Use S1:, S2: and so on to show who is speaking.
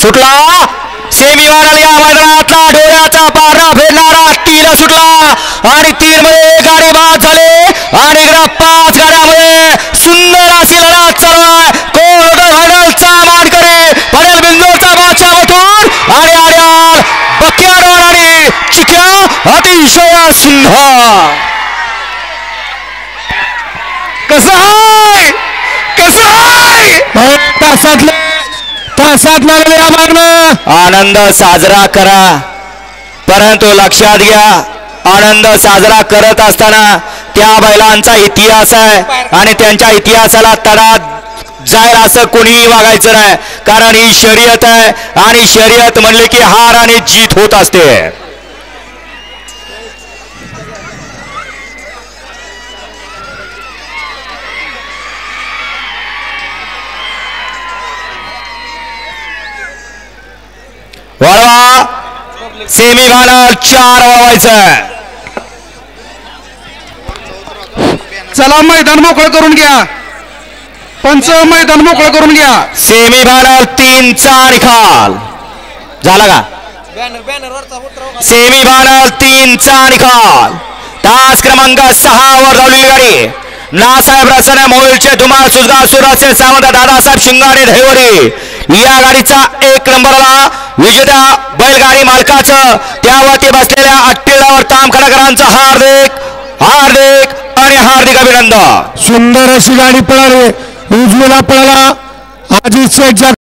S1: सुटला सेमीवाला या मैदानातला डोळ्याचा पारा फेडणारा तीर सुटला आणि तीर मध्ये गाडी बाद झाले आणि 5 गाड्यामध्ये सुंदर अशी लढत चालू आहे. कोण फायनलचा मानकरी पडेल बिंदूचा बादशाह मथुर आणि आर्याल बक्यारोड आणि चिक्या अतिशय सुंदर. कसं आहे तासात लागले या मागणं आनंद साजरा करा, परंतु लक्षात घ्या आनंद साजरा करत असताना त्या बैलांचा इतिहास आहे आणि त्यांच्या इतिहासाला तडा जाईल असं कोणीही वागायचं नाही, कारण ही शर्यत आहे आणि शर्यत म्हणले की हार आणि जीत होत असते. वळवा सेमी फायनल 4 वळवायचं.
S2: चला मैदान मोकळं करून घ्या, पंच मैदान मोकळं करून घ्या.
S1: सेमी फायनल 3चा निकाल झाला का? सेमी फायनल 3चा निकाल तास क्रमांक 6 वर धावलेली गाडी नासाहेब रचना मोहोळचे धुमाळ सुजगा सुराचे सावंत दादासाहेब शिंगाडे धैवरी या गाडीचा 1 नंबरला विजेत्या बैलगाडी मालकाचं त्यावरती बसलेल्या अट्टिळावर तामखडाकरांचं हार्दिक हार्दिक आणि हार्दिक अभिनंदन.
S2: सुंदर अशी गाडी पळाली, उजवीला पळाला अजित शेठ.